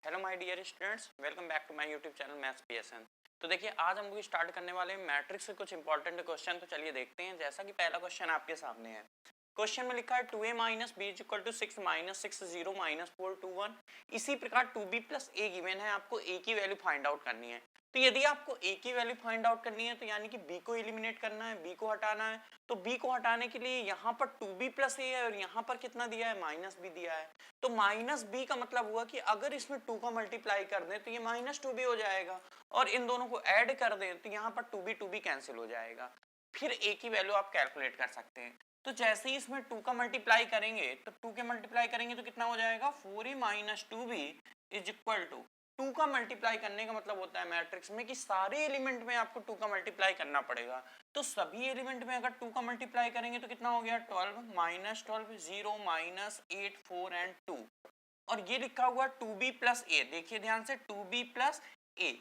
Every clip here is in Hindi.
Hello my dear students, welcome back to my YouTube channel maths PSN. तो देखिए आज हम लोग स्टार्ट करने वाले हैं मैट्रिक्स से कुछ इंपॉर्टेंट क्वेश्चन। तो चलिए देखते हैं। जैसा कि पहला क्वेश्चन आपके सामने है। क्वेश्चन में लिखा है 2a minus b is equal to 6 minus 6 0 minus 4 2 1। इसी प्रकार 2b प्लस ए गिवन है, आपको a की वैल्यू फाइंड आउट करनी है। तो यदि आपको a की वैल्यू फाइंड आउट करनी है तो यानी कि b को एलिमिनेट करना है, b को हटाना है। तो b को हटाने के लिए यहाँ पर 2b प्लस ए है और यहाँ पर कितना दिया है, माइनस b दिया है। तो माइनस बी का मतलब हुआ कि अगर इसमें 2 का मल्टीप्लाई कर दें तो ये माइनस 2b हो जाएगा, और इन दोनों को ऐड कर दें तो यहाँ पर 2b कैंसिल हो जाएगा। फिर a की वैल्यू आप कैलकुलेट कर सकते हैं। तो जैसे ही इसमें 2 का मल्टीप्लाई करेंगे तो 2 के मल्टीप्लाई करेंगे तो कितना हो जाएगा, 4a minus 2b is equal to 2 का मल्टीप्लाई करने का मतलब होता है मैट्रिक्स में कि सारे एलिमेंट में आपको 2 का मल्टीप्लाई करना पड़ेगा। तो सभी एलिमेंट में अगर 2 का मल्टीप्लाई करेंगे तो कितना हो गया, 12 माइनस 12 0 माइनस 8 4 एंड 2। और ये लिखा हुआ 2b प्लस ए, देखिए ध्यान से 2b प्लस ए।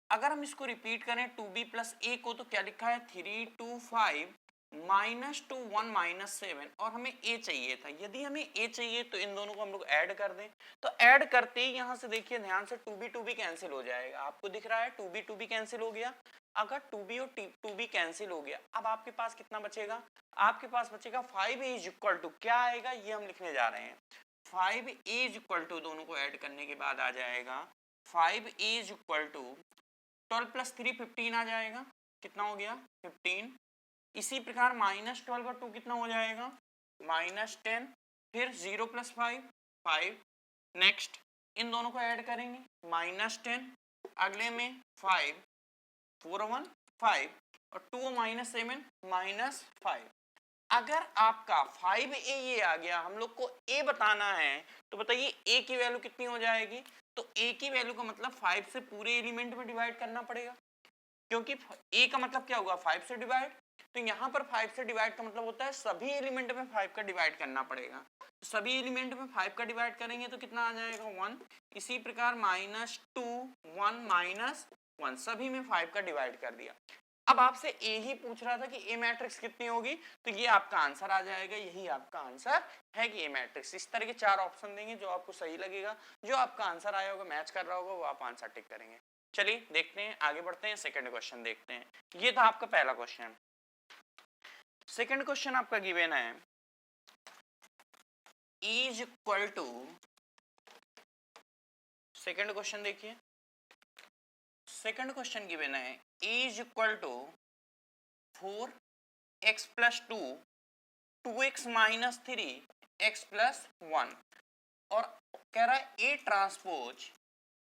अगर हम इसको रिपीट करें 2b प्लस ए को तो क्या लिखा है, 3 2 5 माइनस 2 1 माइनस 7, और हमें a चाहिए था। यदि हमें a चाहिए तो इन दोनों को हम लोग ऐड कर दें। तो ऐड करते ही यहाँ से देखिए ध्यान से 2b कैंसिल हो जाएगा। आपको दिख रहा है 2b कैंसिल हो गया। अगर 2b और 2b कैंसिल हो गया, अब आपके पास कितना बचेगा, आपके पास बचेगा 5a इज इक्वल टू क्या आएगा, ये हम लिखने जा रहे हैं। 5a इज इक्वल टू दोनों को ऐड करने के बाद आ जाएगा 5a is equal to 12 plus 3 15 आ जाएगा। कितना हो गया, 15। इसी प्रकार माइनस 12 और 2 कितना हो जाएगा, माइनस 10। फिर 0 प्लस 5 5। नेक्स्ट इन दोनों को ऐड करेंगे, माइनस 10, अगले में 5 4 1 5 और 2 माइनस 7 माइनस 5। अगर आपका 5a ये आ गया, हम लोग को a बताना है, तो बताइए a की वैल्यू कितनी हो जाएगी। तो a की वैल्यू का मतलब 5 से पूरे एलिमेंट में डिवाइड करना पड़ेगा, क्योंकि a का मतलब क्या होगा, 5 से डिवाइड। तो यहाँ पर 5 से डिवाइड का मतलब होता है सभी एलिमेंट में 5 का डिवाइड करना पड़ेगा। तो सभी एलिमेंट में 5 का डिवाइड करेंगे तो कितना आ जाएगा, 1। इसी प्रकार माइनस 2 1 माइनस 1, सभी में 5 का डिवाइड कर दिया। अब आपसे ए ही पूछ रहा था कि ए मैट्रिक्स कितनी होगी, तो ये आपका आंसर आ जाएगा। यही आपका आंसर है कि ए मैट्रिक्स। इस तरह के 4 ऑप्शन देंगे, जो आपको सही लगेगा, जो आपका आंसर आया होगा, मैच कर रहा होगा, वो आप आंसर टिक करेंगे। चलिए देखते हैं, आगे बढ़ते हैं, सेकंड क्वेश्चन देखते हैं। ये था आपका पहला क्वेश्चन। सेकंड क्वेश्चन आपका गिवन है is equal to, second question देखिए, सेकंड क्वेश्चन गिवन है is equal to 4x plus 2 2x minus 3 x plus 1, और कह रहा है ए ट्रांसपोज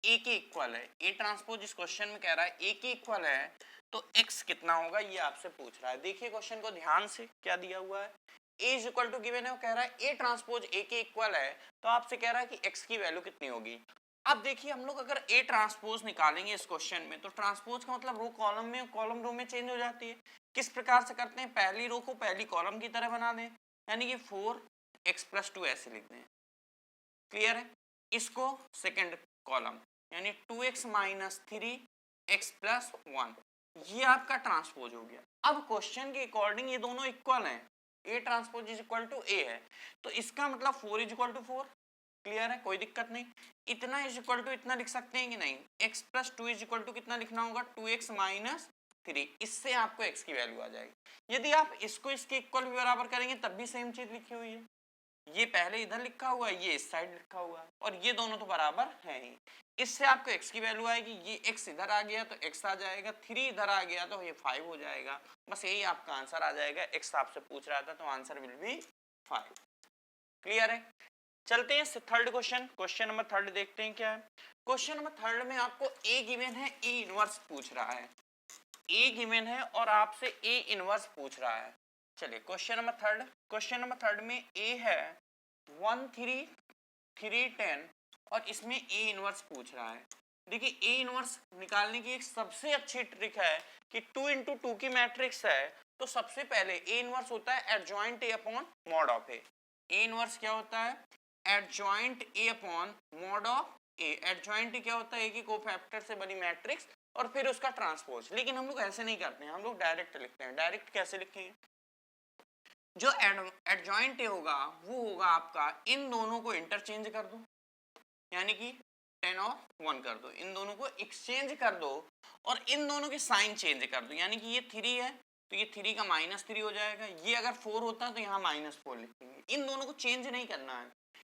ए के इक्वल है। ए ट्रांसपोज इस क्वेश्चन में कह रहा है ए के इक्वल है, तो x कितना होगा ये आपसे पूछ रहा है। देखिए क्वेश्चन को ध्यान से, क्या दिया हुआ है, A is equal to given है, वो कह रहा है ए ट्रांसपोज ए के इक्वल है, तो आपसे कह रहा है कि x की वैल्यू कितनी होगी। अब देखिए हम लोग अगर ए ट्रांसपोज निकालेंगे इस क्वेश्चन में, तो ट्रांसपोज का मतलब रो कॉलम में, कॉलम रो में चेंज हो जाती है। किस प्रकार से करते हैं, पहली रो को पहली कॉलम की तरह बना दें, यानी कि 4x प्लस 2 ऐसे लिख दें। क्लियर है। इसको सेकंड कॉलम यानी 2x माइनस 3x प्लस 1, ये आपका ट्रांसपोज हो गया। अब क्वेश्चन के अकॉर्डिंग ये दोनों इक्वल हैं, A transpose is equal to A है, तो इसका मतलब 4 इज इक्वल टू 4। क्लियर है, कोई दिक्कत नहीं। इतना इज इक्वल टू इतना लिख सकते हैं कि नहीं, x plus 2 is equal to कितना लिखना होगा, 2x माइनस 3। इससे आपको x की वैल्यू आ जाएगी। यदि आप इसको इसके इक्वल भी बराबर करेंगे तब भी सेम चीज लिखी हुई है। ये पहले इधर लिखा हुआ है, ये इस साइड लिखा हुआ है, और ये दोनों तो बराबर है ही। इससे आपको x की वैल्यू आएगी, ये x इधर आ गया तो x आ जाएगा, 3 इधर आ गया तो ये 5 हो जाएगा। बस यही आपका आंसर आ जाएगा। x आपसे पूछ रहा था तो आंसर विल बी 5। क्लियर है। चलते हैं third question, question number third देखते हैं क्या है। क्वेश्चन नंबर थर्ड में आपको a गिवन है, a इनवर्स पूछ रहा है। a गिवन है और आपसे a इनवर्स पूछ रहा है। चलिए क्वेश्चन नंबर थर्ड में a है 1 3 3 10, और इसमें a इनवर्स पूछ रहा है। देखिए a इनवर्स निकालने की एक सबसे अच्छी ट्रिक है कि 2 इंटू 2 की मैट्रिक्स है, तो सबसे पहले a इनवर्स होता है adjoint a upon mod of a। a inverse क्या होता है, adjoint a upon mod of a। Adjoint क्या होता है, a की कोफैक्टर से बनी मैट्रिक्स और फिर उसका ट्रांसपोज। लेकिन हम लोग ऐसे नहीं करते हैं, हम लोग डायरेक्ट लिखते हैं। डायरेक्ट कैसे लिखेंगे, जो एडजॉइंट होगा वो होगा आपका, इन दोनों को इंटरचेंज कर दो, यानी कि 10 और 1 कर दो, इन दोनों को एक्सचेंज कर दो और इन दोनों के साइन चेंज कर दो। यानी कि ये 3 है तो ये 3 का -3 हो जाएगा, ये अगर 4 होता तो यहाँ -4 लिखेंगे। इन दोनों को चेंज नहीं करना है,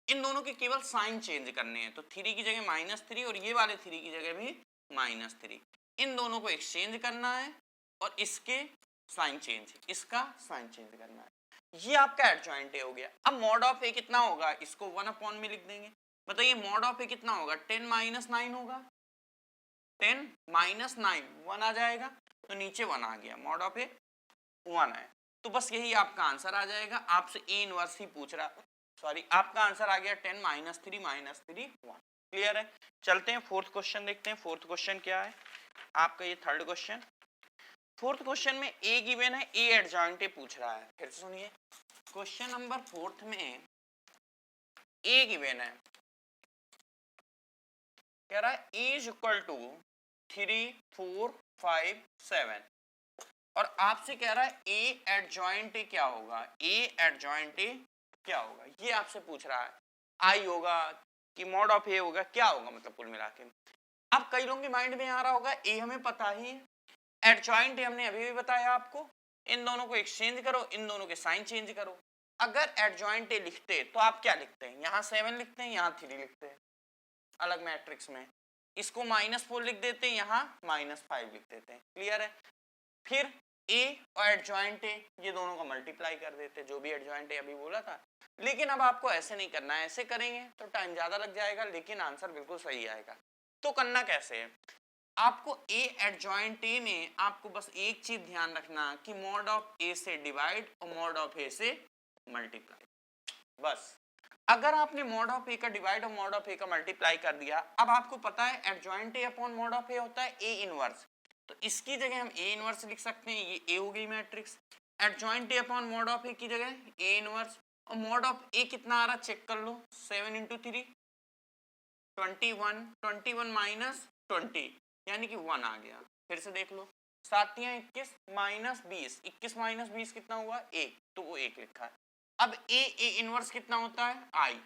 इन दोनों के केवल साइन चेंज करने हैं। तो 3 की जगह -3 और ये वाले 3 की जगह भी -3, इन दोनों को एक्सचेंज करना है और इसके साइन चेंज, इसका साइन चेंज करना है। ये आपका एडजॉइंट ए हो गया। अब मॉड ऑफ ए कितना होगा, इसको 1 में लिख देंगे। बताइए मॉड ऑफ ए कितना होगा, 10 - 9 होगा, 10 - 9 1 आ जाएगा, तो नीचे 1 आ गया, मॉड ऑफ ए 1 है। तो बस यही आपका आंसर आ जाएगा। आपसे ए इनवर्स ही पूछ रहा, सॉरी आपका आंसर आ गया 10 - 3 -3 1। क्लियर है। चलते हैं फोर्थ क्वेश्चन देखते हैं। फोर्थ क्वेश्चन क्या है आपका, ये थर्ड क्वेश्चन। फोर्थ क्वेश्चन में ए गिवन है, ए एडजॉइंट ए पूछ रहा है। फिर से सुनिए, क्वेश्चन नंबर फोर्थ में ए गिवन है, कह रहा है ए इज इक्वल टू 3 4 5 7 और आपसे कह रहा है ए एडजॉइंट ए क्या होगा, ए एडजॉइंट ए क्या होगा, ये आपसे पूछ रहा है। आई होगा कि मॉड ऑफ ए होगा, क्या होगा मतलब कुल मिला के। अब कई लोगों के माइंड में आ रहा होगा ए हमें पता ही है, एडजॉइंट ए हमने अभी भी बताया आपको, इन दोनों को एक्सचेंज करो, इन दोनों के साइन चेंज करो। अगर एडजॉइंट ए लिखते तो आप क्या लिखते हैं, यहाँ 7 लिखते हैं, यहाँ 3 लिखते हैं अलग मैट्रिक्स में, इसको -4 लिख देते हैं, यहाँ -5 लिख देते हैं। क्लियर है। फिर ए और एडजॉइंट ए ये दोनों का मल्टीप्लाई कर देते, जो भी एडजॉइंट ए अभी बोला था। लेकिन अब आपको ऐसे नहीं करना है, ऐसे करेंगे तो टाइम ज्यादा लग जाएगा, लेकिन आंसर बिल्कुल सही आएगा। तो करना कैसे है, आपको ए एडजॉइंट ए में आपको बस एक चीज ध्यान रखना कि मॉड ऑफ ए से डिवाइड और मॉड ऑफ ए से मल्टीप्लाई, बस। अगर आपने मॉड ऑफ ए का डिवाइड और मॉड ऑफ ए का मल्टीप्लाई कर दिया, अब आपको पता है adjoint A upon mod of A होता है ए इनवर्स, तो इसकी जगह हम ए इनवर्स लिख सकते हैं, ये ए हो गई matrix. Adjoint A upon mod of A की जगह ए इनवर्स, और मॉड ऑफ ए कितना आ रहा चेक कर लो, 7 × 3 21, 21 - 20 यानी कि 1 आ गया। फिर से देख लो, 7 × 21 -20, 21 - 20 कितना हुआ 1, तो वो 1 लिखा है। अब ए इनवर्स कितना होता है आई,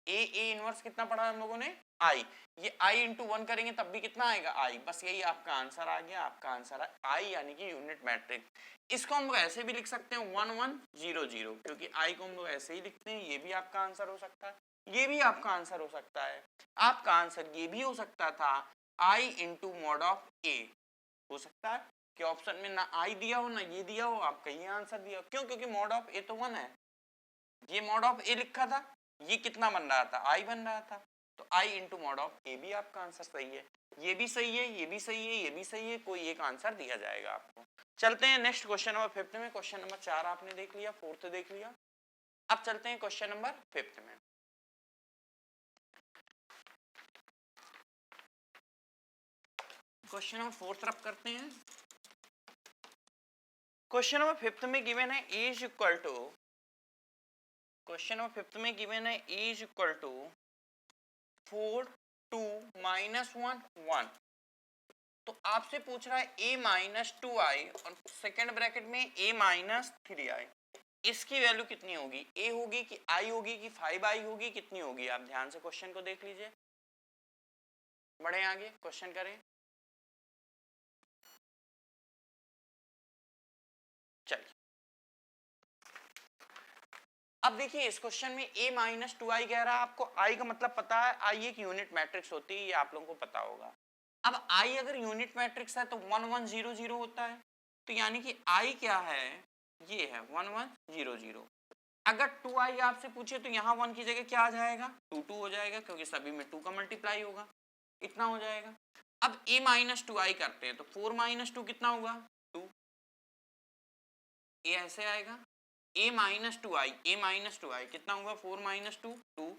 ए इनवर्स कितना पढ़ा हम लोगों ने आई, ये i इंटू 1 करेंगे तब भी कितना आएगा आई, बस यही आपका आंसर आ गया। आपका आंसर है आई यानी कि यूनिट मैट्रिक्स। इसको हम लोग ऐसे भी लिख सकते हैं 1 1 0 0, क्योंकि आई को हम लोग ऐसे ही लिखते हैं, ये भी आपका आंसर हो सकता है, ये भी आपका आंसर हो सकता है। आपका आंसर ये भी हो सकता था आई इंटू मॉड ऑफ ए, हो सकता है कि ऑप्शन में ना आई दिया हो ना ये दिया हो, आपका ये आंसर दिया हो। क्यों, क्योंकि मॉड ऑफ ए तो 1 है, ये मॉड ऑफ ए लिखा था, ये कितना बन रहा था आई बन रहा था, तो आई इंटू मॉड ऑफ ए भी आपका आंसर सही है। ये भी सही है, ये भी सही है, ये भी सही है, कोई एक आंसर दिया जाएगा आपको। चलते हैं नेक्स्ट क्वेश्चन नंबर 5 में। क्वेश्चन नंबर 4 आपने देख लिया, 4th देख लिया, अब चलते हैं क्वेश्चन नंबर 5 में। क्वेश्चन नंबर 4 तरफ करते हैं। क्वेश्चन नंबर 5 में गिवन है A is equal to, question number 5 में गिवन है ए इज इक्वल टू 4 2 -1 1, तो आपसे पूछ रहा है a -2i और सेकेंड ब्रैकेट में a -3i, इसकी वैल्यू कितनी होगी, a होगी कि i होगी कि 5i होगी, कितनी होगी। आप ध्यान से क्वेश्चन को देख लीजिए, बढ़े आगे क्वेश्चन करें। चलिए अब देखिए इस क्वेश्चन में a -2i कह रहा है, आपको i का मतलब पता है, i एक यूनिट मैट्रिक्स होती है, ये आप लोगों को पता होगा। अब i अगर यूनिट मैट्रिक्स है तो 1 1 0 0 होता है, तो यानी कि i क्या है, ये है 1 1 0 0। अगर 2i आपसे पूछे तो यहाँ 1 की जगह क्या आ जाएगा 2 2 हो जाएगा, क्योंकि सभी में 2 का मल्टीप्लाई होगा, इतना हो जाएगा। अब a -2i करते हैं तो 4 - 2 कितना होगा 2, ये ऐसे आएगा। a -2i कितना होगा 4 - 2 2,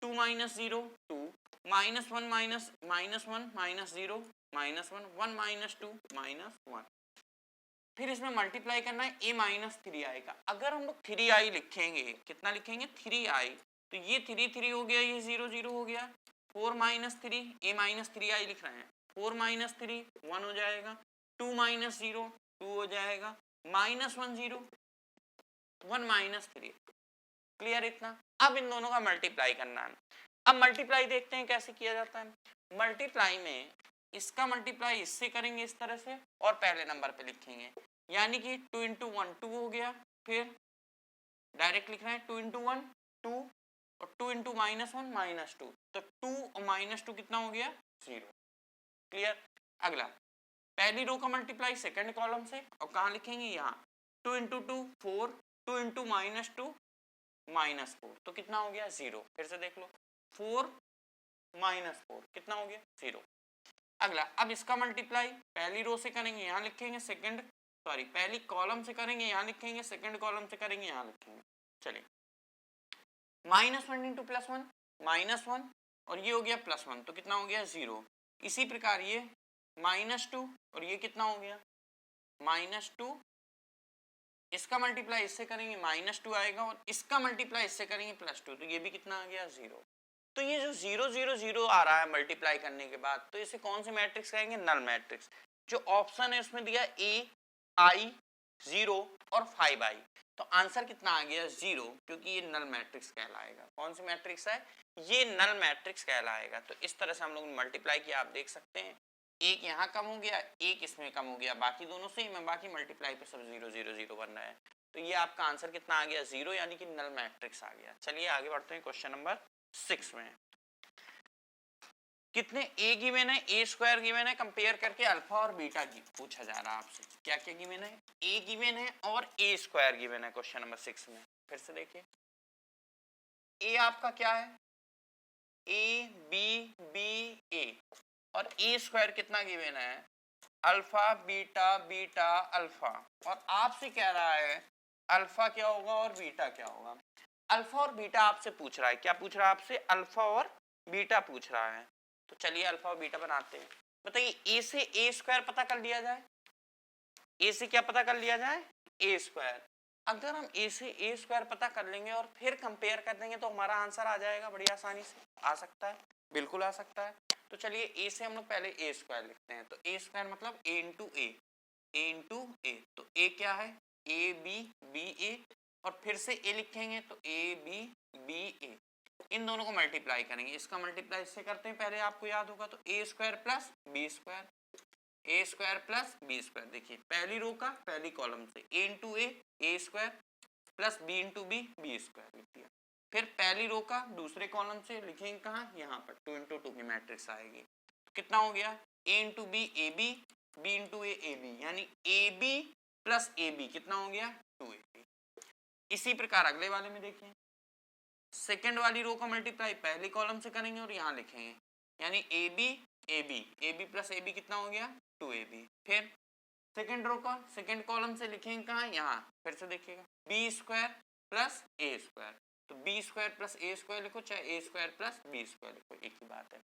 2 - 0 2, -1 -1 -0 -1 -1 -2 -1, फिर इसमें मल्टीप्लाई करना है a -3i का। अगर हम लोग 3i लिखेंगे, कितना लिखेंगे 3i, तो ये 3 3 हो गया, ये 0 0 हो गया, 4 - 3 a -3i लिख रहे हैं, 4 - 3 1 हो जाएगा, 2 - 0 2 हो जाएगा, -1 0 1 - 3। क्लियर इतना। अब इन दोनों का मल्टीप्लाई करना है, अब मल्टीप्लाई देखते हैं कैसे किया जाता है। मल्टीप्लाई में इसका मल्टीप्लाई इससे करेंगे इस तरह से और पहले नंबर पे लिखेंगे, यानी कि 2 इंटू 1 2 हो गया, फिर डायरेक्ट लिख रहे हैं 2 इंटू 1 2 और 2 इंटू -1 -2, तो 2 और -2 कितना हो गया 0। क्लियर। अगला पहली रो का मल्टीप्लाई सेकंड कॉलम से और कहाँ लिखेंगे यहाँ 2 इंटू 2 4 2 इंटू -2 -4, तो कितना हो गया 0। फिर से देख लो 4 -4 कितना हो गया 0। अगला अब इसका मल्टीप्लाई पहली रो से करेंगे यहाँ लिखेंगे सेकंड पहली कॉलम से करेंगे यहाँ लिखेंगे, सेकंड कॉलम से करेंगे यहाँ लिखेंगे। चलिए -1 इंटू +1 -1 और ये हो गया +1, तो कितना हो गया 0। इसी प्रकार ये -2 और ये कितना हो गया -2, इसका मल्टीप्लाई इससे करेंगे -2 आएगा और इसका मल्टीप्लाई इससे करेंगे +2, तो ये भी कितना आ गया 0। तो ये जो 0 0 0 आ रहा है मल्टीप्लाई करने के बाद, तो इसे कौन से मैट्रिक्स कहेंगे नल मैट्रिक्स। जो ऑप्शन है उसमें दिया ai 0 और 5i, तो आंसर कितना आ गया 0, क्योंकि ये नल मैट्रिक्स कहलाएगा। कौन सी मैट्रिक्स है ये नल मैट्रिक्स कहलाएगा। तो इस तरह से हम लोग मल्टीप्लाई किया, आप देख सकते हैं एक यहाँ कम हो गया एक इसमें कम हो गया, बाकी दोनों सेम है, बाकी मल्टीप्लाई पे सब 0 0 0 बन रहा है। तो ये आपका आंसर कितना आ गया 0, यानी कि नल मैट्रिक्स आ गया। चलिए आगे बढ़ते हैं क्वेश्चन नंबर 6 में। कितने ए गिवन है, ए स्क्वायर गिवन है, कंपेयर करके अल्फा और बीटा की पूछा जा रहा है आपसे। क्या क्या गिवन है, ए गिवन है और ए स्क्वायर गिवन है क्वेश्चन नंबर 6 में। फिर से देखिए ए आपका क्या है ए बी बी ए और ए स्क्वायर कितना गिवन है अल्फा बीटा बीटा अल्फा, और आपसे कह रहा है अल्फा क्या होगा और बीटा क्या होगा। अल्फा और बीटा आपसे पूछ रहा है, क्या पूछ रहा है आपसे अल्फा और बीटा पूछ रहा है। तो चलिए अल्फा और बीटा बनाते हैं। बताइए ए से ए स्क्वायर पता कर लिया जाए, ए से क्या पता कर लिया जाए ए स्क्वायर। अगर हम ए से ए स्क्वायर पता कर लेंगे और फिर कंपेयर कर देंगे तो हमारा आंसर आ जाएगा बड़ी आसानी से। आ सकता है, बिल्कुल आ सकता है। तो चलिए ए से हम लोग पहले ए स्क्वायर लिखते हैं, तो ए स्क्वायर मतलब ए इंटू ए, तो ए क्या है ए बी बी ए, और फिर से ए लिखेंगे तो ए बी बी ए, इन दोनों को मल्टीप्लाई करेंगे। इसका मल्टीप्लाई इससे करते हैं, पहले आपको याद होगा, तो A square plus B square, A square plus B square. देखिए पहली रो का पहली कॉलम से A into A square plus B into B square लिख दिया। फिर पहली रो का दूसरे कॉलम से लिखेंगे कहाँ यहाँ पर 2 इंटू 2 की मैट्रिक्स आएगी। तो कितना हो गया A into B into A B, यानी A B plus A B कितना हो गया 2ab। इसी प्रकार अगले वाले में देखिए सेकेंड वाली रो का मल्टीप्लाई पहली कॉलम से करेंगे और यहाँ लिखेंगे, यानी A B plus A B कितना हो गया 2ab। फिर सेकेंड रो का सेकेंड कॉलम से लिखेंगे कहाँ यहाँ, फिर से देखिएगा बी स्क्वायर प्लस ए स्क्वायर, तो बी स्क्वायर प्लस ए स्क्वायर लिखो चाहे ए स्क्वायर प्लस बी स्क्वायर लिखो, एक ही बात है।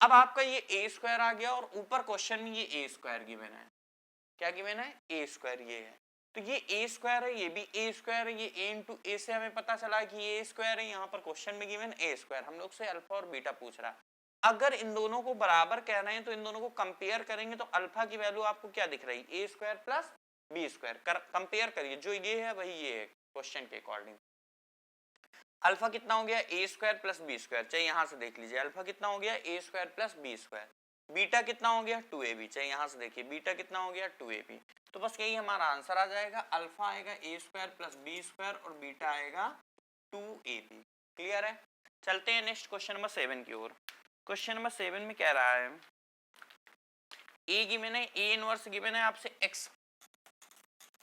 अब आपका ये ए स्क्वायर आ गया और ऊपर क्वेश्चन में ये ए स्क्वायर गिवन है। क्या गिवन है ए स्क्वायर ये है, तो ये ए स्क्वायर है ये भी ए स्क्वायर है, ये ए इंटू ए से हमें पता चला कि ये ए स्क्वायर है, यहाँ पर क्वेश्चन में गिवन ए स्क्वायर। हम लोग से अल्फा और बीटा पूछ रहा है। अगर इन दोनों को बराबर कह रहे हैं तो इन दोनों को कंपेयर करेंगे तो अल्फा की वैल्यू आपको क्या दिख रही है A square plus B square. Compare करिए, जो ये है वही ये है क्वेश्चन के अकॉर्डिंग। अल्फा कितना हो गया A square plus B square, चाहे यहाँ से देख लीजिए अल्फा कितना हो गया A square plus B square. Beta कितना हो गया 2ab, चाहे यहाँ से देखिए बीटा कितना हो गया 2ab। तो बस यही हमारा आंसर आ जाएगा, अल्फा आएगा ए स्क्वायर प्लस बी स्क्वायर और बीटा आएगा 2ab। क्लियर है। चलते हैं नेक्स्ट क्वेश्चन नंबर 7 की ओर। क्वेश्चन नंबर 7 में कह रहा है ए गिवन है, ए इनवर्स गिवन है आपसे x,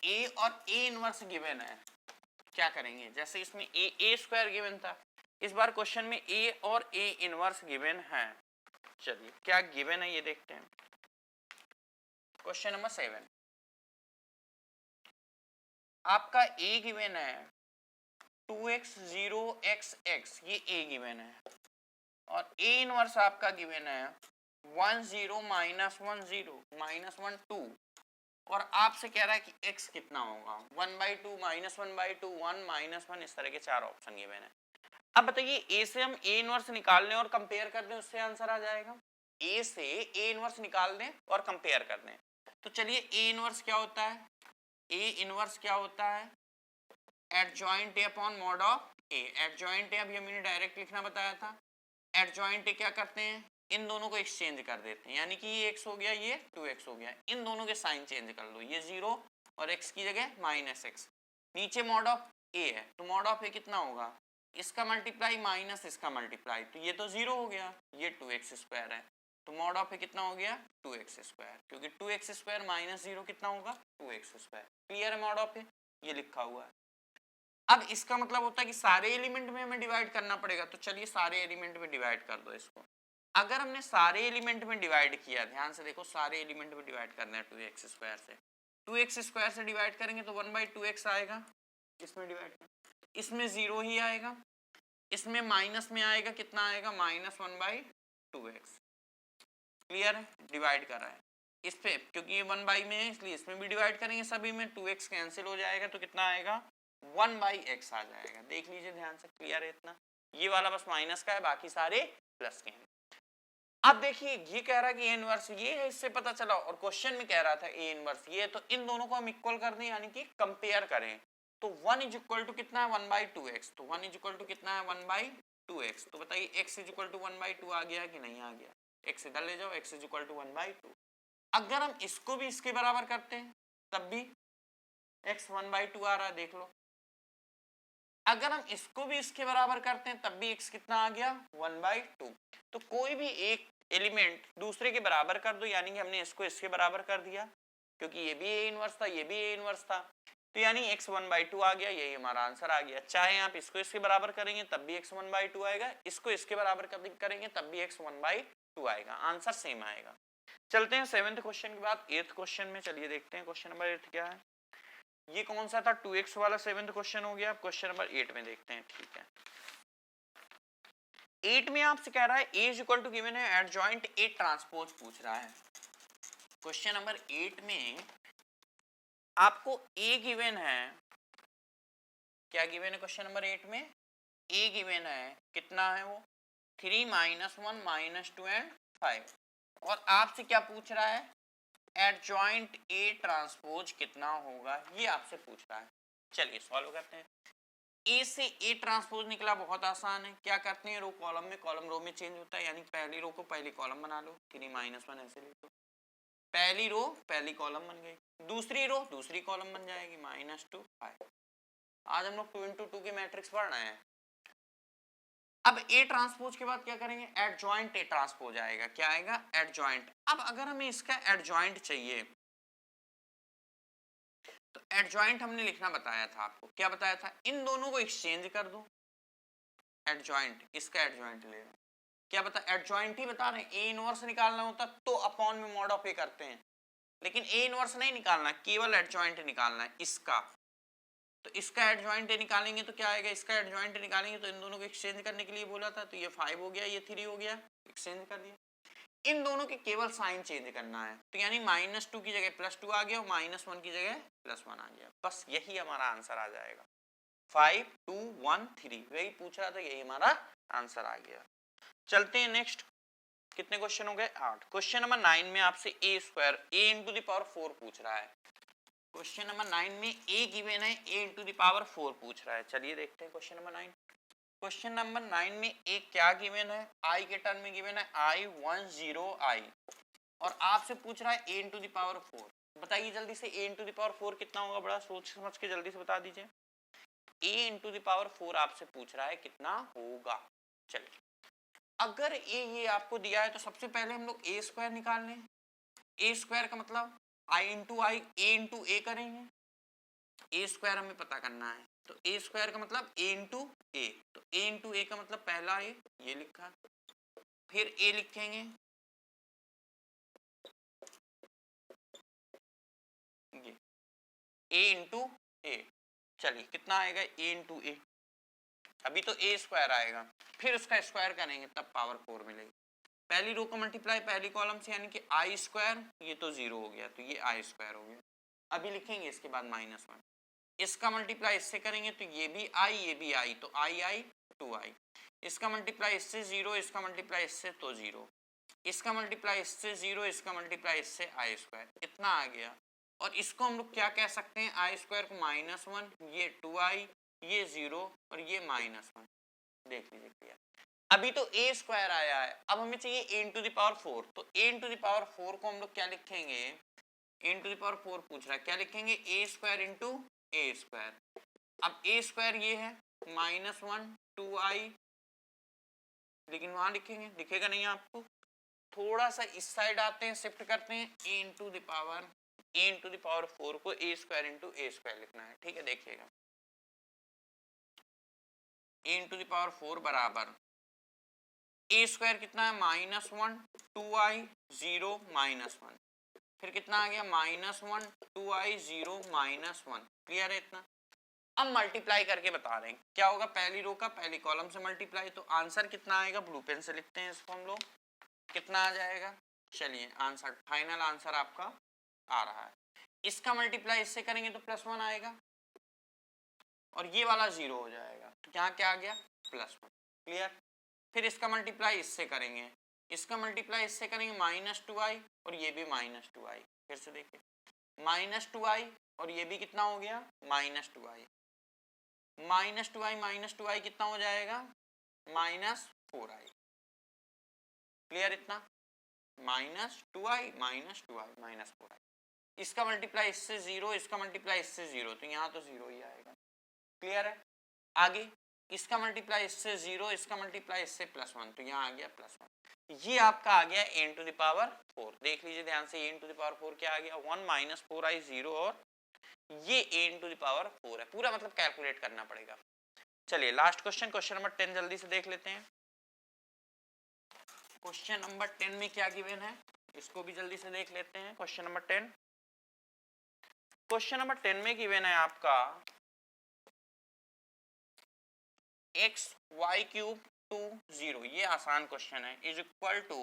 ए और ए इनवर्स गिवन है। क्या करेंगे, जैसे इसमें ए स्क्वायर गिवन था, इस बार क्वेश्चन में ए और ए इनवर्स गिवन है। चलिए क्या गिवन है ये देखते हैं। क्वेश्चन नंबर 7 आपका ए गिवन है 2x 0xx, ये ए गिवन है, और ए इनवर्स आपका गिवन है 1 0 -1 0 -1 2, और आपसे कह रहा है कि x कितना होगा 1/2 -1/2 1 -1, इस तरह के 4 ऑप्शन गिवन है। अब बताइए ए से हम ए इनवर्स निकाल लें और कंपेयर कर दें, उससे आंसर आ जाएगा। ए से ए इनवर्स निकाल दें और कंपेयर कर दें, तो चलिए ए इनवर्स क्या होता है, ए इनवर्स क्या होता है adjoint A upon mod of A. Adjoint A अभी हमने डायरेक्ट लिखना बताया था, एडजॉइंट क्या करते हैं, इन दोनों को एक्सचेंज कर देते हैं, यानी कि ये x हो गया, ये 2x हो गया, इन दोनों के साइन चेंज कर लो, ये 0 और x की जगह -x। नीचे मॉड ऑफ a है तो मॉड ऑफ a कितना होगा, इसका मल्टीप्लाई माइनस इसका मल्टीप्लाई, तो ये तो 0 हो गया, ये 2x स्क्वायर है, तो मॉड ऑफ a कितना हो गया 2x स्क्वायर, क्योंकि 2x स्क्वायर माइनस 0 कितना होगा 2x स्क्वायर। क्लियर है मॉड ऑफ a, ये लिखा हुआ है। अब इसका मतलब होता है कि सारे एलिमेंट में हमें डिवाइड करना पड़ेगा, तो चलिए सारे एलिमेंट में डिवाइड कर दो इसको। अगर हमने सारे एलिमेंट में डिवाइड किया, ध्यान से देखो, सारे एलिमेंट में डिवाइड करना है 2x स्क्वायर से, 2x स्क्वायर से डिवाइड करेंगे तो 1/2x आएगा, इसमें डिवाइड कर, इसमें 0 ही आएगा, इसमें माइनस में आएगा, कितना आएगा -1/2x। क्लियर है, डिवाइड कर रहा है इस पे, क्योंकि ये 1 में है इसलिए इसमें भी डिवाइड करेंगे, सभी में 2x कैंसिल हो जाएगा, तो कितना आएगा 1/x आ जाएगा। देख लीजिए ध्यान से, क्लियर है इतना, ये वाला बस माइनस का है, बाकी सारे प्लस के हैं। अब देखिए ये कह रहा है कि a इनवर्स ये है, इससे पता चला, और क्वेश्चन में कह रहा था a इनवर्स ये है, तो इन दोनों को हम इक्वल कर दें, यानी कि कंपेयर करें, तो 1 इज इक्वल टू कितना है 1/2x, तो 1 इज इक्वल टू कितना है 1/2x, तो बताइए x इज इक्वल टू 1/2 आ गया कि नहीं आ गया, x इधर ले जाओ, x इज इक्वल टू 1/2। अगर हम इसको भी इसके बराबर करते हैं तब भी x 1/2 आ रहा है, देख लो, अगर हम इसको भी इसके बराबर करते हैं तब भी x कितना आ गया 1/2। तो कोई भी एक एलिमेंट दूसरे के बराबर कर दो, यानी कि हमने इसको इसके बराबर कर दिया, क्योंकि ये भी a इनवर्स था, ये भी a इनवर्स था, तो यानी x 1/2 आ गया, यही हमारा आंसर आ गया। चाहे आप इसको इसके बराबर करेंगे तब भी x 1/2 आएगा, इसको इसके बराबर करेंगे तब भी x 1/2 आएगा, आंसर सेम आएगा। चलते हैं 7th क्वेश्चन के बाद 8th क्वेश्चन में, चलिए देखते हैं क्वेश्चन नंबर 8 क्या है। ये कौन सा था 2x वाला 7th क्वेश्चन हो गया, अब क्वेश्चन नंबर 8 में देखते हैं। ठीक है, 8 में आपसे कह रहा है a is equal to given है एडजॉइंट a ट्रांसपोज पूछ रहा है। क्वेश्चन नंबर 8 में आपको a गिवन है, क्या गिवन है क्वेश्चन नंबर 8 में, a गिवन है, कितना है वो 3 -1 -2 एंड 5, और आपसे क्या पूछ रहा है एडजॉइंट a ट्रांसपोज कितना होगा, ये आपसे पूछ रहा है। चलिए सॉल्व करते हैं। a से a ट्रांसपोज निकला, बहुत आसान है, क्या करते हैं रो कॉलम में, कॉलम रो में चेंज होता है, यानी पहली रो को पहली कॉलम बना लो, 3 -1 ऐसे लिख लो, पहली रो पहली कॉलम बन गई, दूसरी रो दूसरी कॉलम बन जाएगी -2 5। आज हम लोग 2 into 2 के मैट्रिक्स पढ़ रहे हैं। अब A ट्रांसपोज के बाद क्या करेंगे, एडजॉइंट A ट्रांसपोज आएगा, क्या आएगा एडजॉइंट। अब अगर हमें इसका एडजॉइंट चाहिए तो एडजॉइंट हमने लिखना बताया था आपको, क्या बताया था, इन दोनों को एक्सचेंज कर दो, एडजॉइंट, इसका एडजॉइंट ले लो, क्या बता एडजॉइंट ही बता रहे हैं, A इनवर्स निकालना होता तो अपॉन में मॉड ऑफ A करते हैं, लेकिन A इनवर्स नहीं निकालना, केवल एडजॉइंट निकालना है इसका, तो इसका एडजॉइंट निकालेंगे तो क्या आएगा, इसका एडजॉइंट निकालेंगे तो इन दोनों को एक्सचेंज करने के लिए बोला था, तो ये 5 हो गया, ये 3 हो गया, एक्सचेंज कर दिया, इन दोनों के केवल साइन चेंज करना है, तो यानी -2 की जगह +2 आ गया और -1 की जगह +1 आ गया, बस यही हमारा आंसर आ जाएगा, 5 2 1 3, वही पूछ रहा था, यही हमारा आंसर आ गया। चलते हैं नेक्स्ट, कितने क्वेश्चन हो गए 8। क्वेश्चन नंबर 9 में आपसे a square a into the power 4 पूछ रहा है। क्वेश्चन नंबर 9 में a गिवन है, a इंटू द पावर 4 पूछ रहा है। चलिए देखते हैं क्वेश्चन नंबर 9। क्वेश्चन नंबर 9 में a क्या गिवन है, i के टर्म में गिवन है i 1 0 i, और आपसे पूछ रहा है a इंटू द पावर 4। बताइए जल्दी से a इंटू द पावर 4 कितना होगा, बड़ा सोच समझ के जल्दी से बता दीजिए। a इंटू द पावर 4 आपसे पूछ रहा है कितना होगा। चलिए अगर ये आपको दिया है तो सबसे पहले हम लोग a स्क्वायर निकाल लें, a स्क्वायर का मतलब i into I, a into A करेंगे, a स्क्वायर हमें पता करना है, तो a स्क्वायर का मतलब a इंटू ए, तो a इंटू ए का मतलब पहला a ये लिखा, फिर a लिखेंगे, ये a इंटू ए, चलिए कितना आएगा a इंटू ए, अभी तो a स्क्वायर आएगा, फिर उसका स्क्वायर करेंगे तब पावर 4 मिलेगी, पहली रो को मल्टीप्लाई पहली कॉलम से, यानी कि आई स्क्वायर, ये तो 0 हो गया, तो ये आई स्क्वायर हो गया, अभी लिखेंगे इसके बाद -1, इसका मल्टीप्लाई इससे करेंगे तो ये भी आई ये भी आई, तो आई आई 2i, इसका मल्टीप्लाई इससे 0, इसका मल्टीप्लाई इससे तो 0, इसका मल्टीप्लाई इससे 0, इसका मल्टीप्लाई इससे आई स्क्वायर, इतना आ गया। और इसको हम लोग क्या कह सकते हैं, आई स्क्वायर को -1, ये 2i, ये 0 और ये -1, देख लीजिए क्लियर। अभी तो ए स्क्वायर आया है, अब हमें चाहिए ए इंटू द पावर 4, तो ए इंटू द पावर 4 को हम लोग क्या लिखेंगे, ए इंटू द पावर 4 पूछ रहा है, क्या लिखेंगे, ए स्क्वायर इंटू ए स्क्वायर। अब ए स्क्वायर ये है -1 2i, लेकिन वहां लिखेंगे, दिखेगा नहीं आपको, थोड़ा सा इस साइड आते हैं, शिफ्ट करते हैं, ए इंटू द पावर 4 को ए स्क्वायर इंटू ए स्क्वायर लिखना है, ठीक है। देखिएगा ए इंटू द पावर 4 बराबर ए स्क्वायर कितना है -1 2i 0 -1, फिर कितना आ गया -1 2i 0 -1, क्लियर है इतना। अब मल्टीप्लाई करके बता रहे हैं क्या होगा, पहली रो का पहली कॉलम से मल्टीप्लाई, तो आंसर कितना आएगा, ब्लू पेन से लिखते हैं इसको हम लोग, कितना आ जाएगा, चलिए आंसर, फाइनल आंसर आपका आ रहा है। इसका मल्टीप्लाई इससे करेंगे तो +1 आएगा और ये वाला 0 हो जाएगा, तो यहाँ क्या आ गया +1, क्लियर। फिर इसका मल्टीप्लाई इससे करेंगे, इसका मल्टीप्लाई इससे करेंगे -2i और ये भी -2i, फिर से देखिए -2i और ये भी कितना हो गया -2i, -2i कितना हो जाएगा -4i, क्लियर इतना, -2i -4i, इसका मल्टीप्लाई इससे 0, इसका मल्टीप्लाई इससे 0, तो यहाँ तो 0 ही आएगा, क्लियर है। आगे इसका मल्टीप्लाई इससे 0, इसका मल्टीप्लाई इससे +1, तो यहाँ आ गया +1, ये आपका आ गया ए इंटू द पावर 4, देख लीजिए ध्यान से, ए इंटू द पावर 4 क्या आ गया 1 -4i 0, और ये ए इंटू द पावर 4 है, पूरा मतलब कैलकुलेट करना पड़ेगा। चलिए लास्ट क्वेश्चन, क्वेश्चन नंबर 10 जल्दी से देख लेते हैं। क्वेश्चन नंबर 10 में क्या गिवन है, इसको भी जल्दी से देख लेते हैं। क्वेश्चन नंबर 10, क्वेश्चन नंबर 10 में गिवन है आपका x y क्यूब 2 0, ये आसान क्वेश्चन है, इज इक्वल टू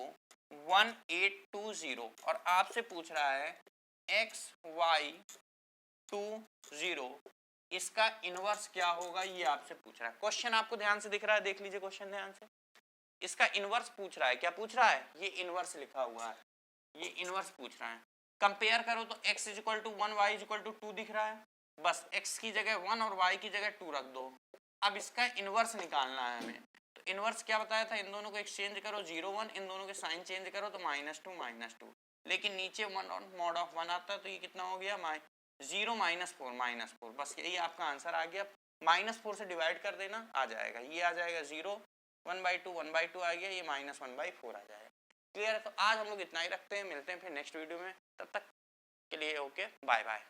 1820, और आपसे पूछ रहा है x y 2 0, इसका इनवर्स क्या होगा, ये आपसे पूछ रहा है। क्वेश्चन आपको ध्यान से दिख रहा है, देख लीजिए क्वेश्चन ध्यान से, इसका इनवर्स पूछ रहा है, क्या पूछ रहा है, ये इनवर्स लिखा हुआ है, ये इनवर्स पूछ रहा है। कंपेयर करो तो x is equal to 1 y is equal to 2 दिख रहा है, बस x की जगह 1 और y की जगह 2 रख दो। अब इसका इनवर्स निकालना है हमें, तो इनवर्स क्या बताया था, इन दोनों को एक्सचेंज करो 0 1, इन दोनों के साइन चेंज करो तो -2, लेकिन नीचे 1 और mod ऑफ 1 आता है, तो ये कितना हो गया 0 -4, बस यही आपका आंसर आ गया। -4 से डिवाइड कर देना, आ जाएगा, ये आ जाएगा 0 1/2 आ गया, ये -1/4 आ जाएगा, क्लियर है। तो आज हम लोग इतना ही रखते हैं, मिलते हैं फिर नेक्स्ट वीडियो में, तब तक के लिए ओके, बाय बाय।